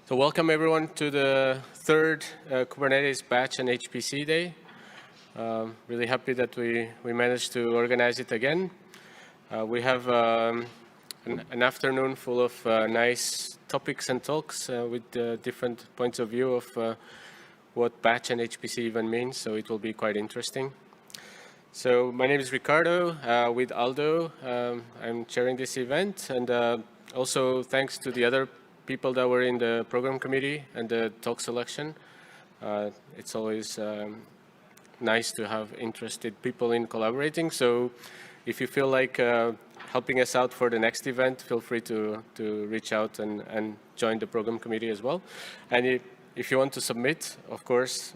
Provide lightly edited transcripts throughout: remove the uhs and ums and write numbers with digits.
So welcome everyone to the third Kubernetes Batch and HPC Day. Really happy that we managed to organize it again. We have an afternoon full of nice topics and talks with different points of view of what batch and HPC even means, so it will be quite interesting. So my name is Ricardo. With Aldo, I'm chairing this event, and also thanks to the other people that were in the program committee and the talk selection. It's always nice to have interested people in collaborating. So if you feel like helping us out for the next event, feel free to reach out and join the program committee as well. And if you want to submit, of course,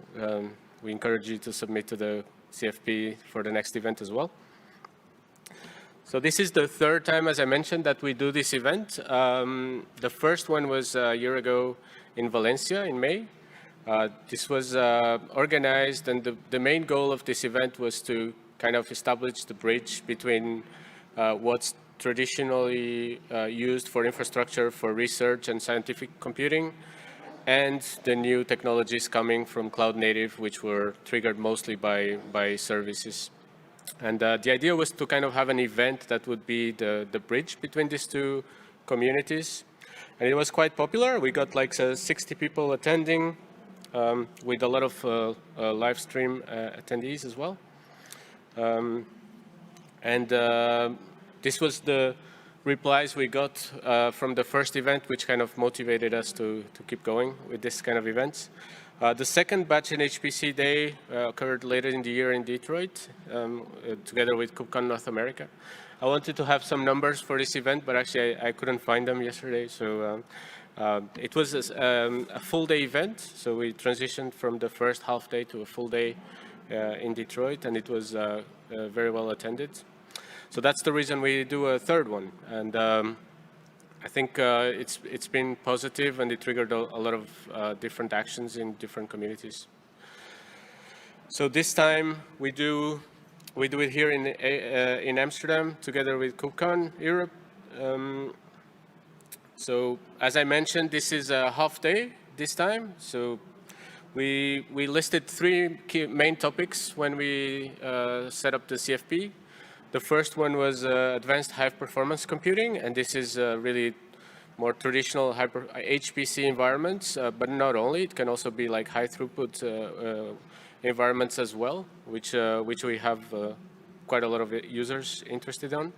we encourage you to submit to the CFP for the next event as well. So this is the third time, as I mentioned, that we do this event. The first one was a year ago in Valencia in May. This was organized, and the main goal of this event was to kind of establish the bridge between what's traditionally used for infrastructure for research and scientific computing, and the new technologies coming from cloud native, which were triggered mostly by services. And the idea was to kind of have an event that would be the bridge between these two communities. And it was quite popular. We got like 60 people attending with a lot of live stream attendees as well. This was the replies we got from the first event, which kind of motivated us to keep going with this kind of events. The second batch in HPC Day occurred later in the year in Detroit, together with KubeCon North America. I wanted to have some numbers for this event, but actually I couldn't find them yesterday. So it was a full day event. So we transitioned from the first half day to a full day in Detroit, and it was very well attended. So that's the reason we do a third one. And I think it's been positive, and it triggered a lot of different actions in different communities. So this time we do it here in Amsterdam together with KubeCon Europe. So as I mentioned, this is a half day this time. So we listed three key main topics when we set up the CFP. The first one was advanced high-performance computing, and this is really more traditional HPC environments, but not only. It can also be like high-throughput environments as well, which we have quite a lot of users interested on.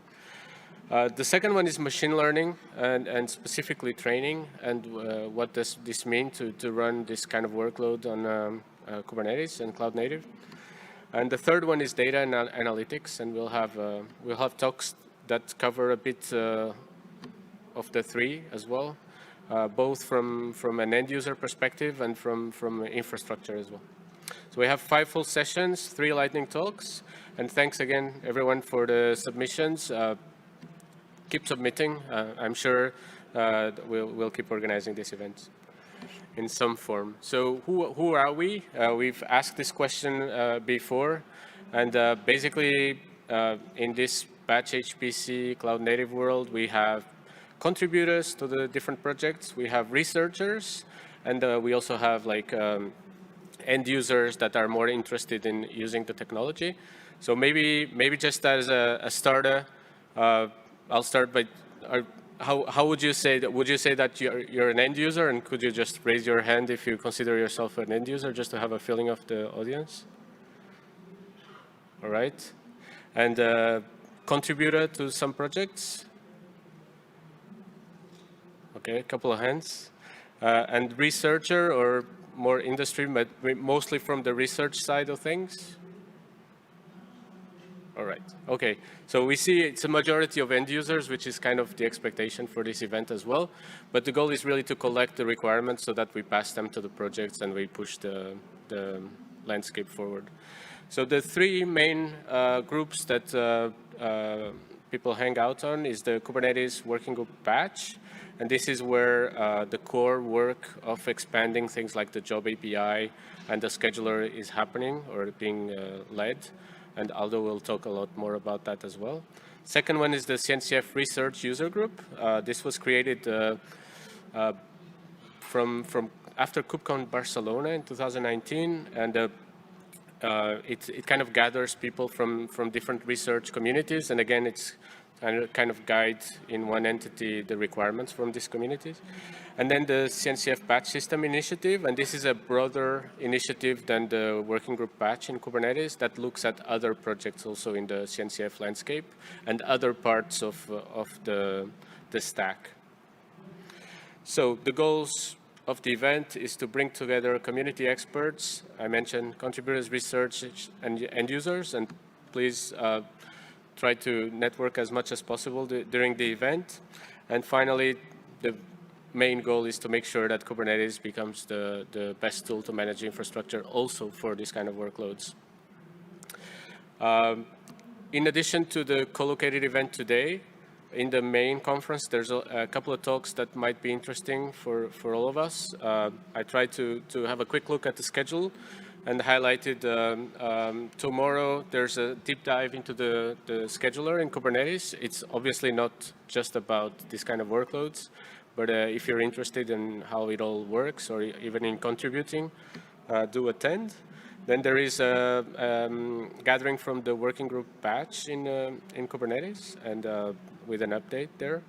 The second one is machine learning and specifically training, and what does this mean to run this kind of workload on Kubernetes and cloud native. And the third one is data and analytics, and we'll have talks that cover a bit of the three as well, both from an end user perspective and from infrastructure as well. So we have 5 full sessions, 3 lightning talks, and thanks again everyone for the submissions. Keep submitting. I'm sure we'll keep organizing this event in some form. So who are we? We've asked this question before, and basically in this batch HPC cloud native world, we have contributors to the different projects, we have researchers, and we also have like end users that are more interested in using the technology. So maybe just as a starter, I'll start by how would you say that? Would you say that you're an end user, and could you just raise your hand if you consider yourself an end user, just to have a feeling of the audience? All right. And contributor to some projects? Okay, a couple of hands. And researcher or more industry, but mostly from the research side of things? All right. Okay. So we see it's a majority of end users, which is kind of the expectation for this event as well. But the goal is really to collect the requirements so that we pass them to the projects and we push the landscape forward. So the 3 main groups that people hang out on is the Kubernetes Working Group Batch. And this is where the core work of expanding things like the job API and the scheduler is happening or being led. And Aldo will talk a lot more about that as well. Second one is the CNCF Research User Group. This was created after KubeCon Barcelona in 2019, and it kind of gathers people from different research communities, and again, it's kind of guides in one entity the requirements from these communities. And then the CNCF batch system initiative, and this is a broader initiative than the working group batch in Kubernetes that looks at other projects also in the CNCF landscape and other parts of the stack. So the goals of the event is to bring together community experts. I mentioned contributors, research, and end users, and please try to network as much as possible during the event. And finally, the main goal is to make sure that Kubernetes becomes the best tool to manage infrastructure also for these kind of workloads. In addition to the co-located event today, in the main conference, there's a couple of talks that might be interesting for all of us. I tried to have a quick look at the schedule and highlighted tomorrow there's a deep dive into the scheduler in Kubernetes. It's obviously not just about this kind of workloads, but if you're interested in how it all works or even in contributing, do attend. Then there is a gathering from the working group batch in Kubernetes, and with an update there.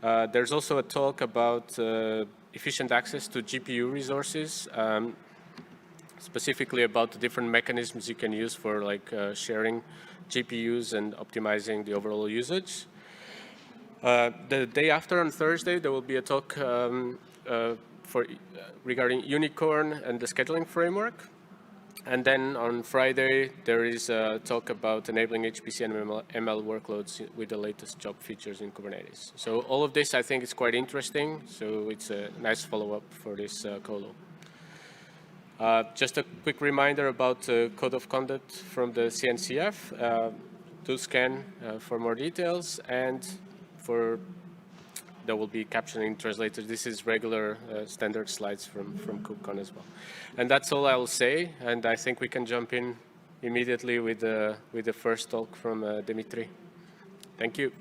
There's also a talk about efficient access to GPU resources, specifically about the different mechanisms you can use for like sharing GPUs and optimizing the overall usage. The day after, on Thursday, there will be a talk regarding Unicorn and the scheduling framework. And then on Friday, there is a talk about enabling HPC and ML workloads with the latest job features in Kubernetes. So all of this, I think, is quite interesting. So it's a nice follow-up for this colo. Just a quick reminder about the code of conduct from the CNCF. Do scan for more details, and there will be captioning translators. This is regular standard slides from KubeCon as well. And that's all I will say. And I think we can jump in immediately with the first talk from Dimitri. Thank you.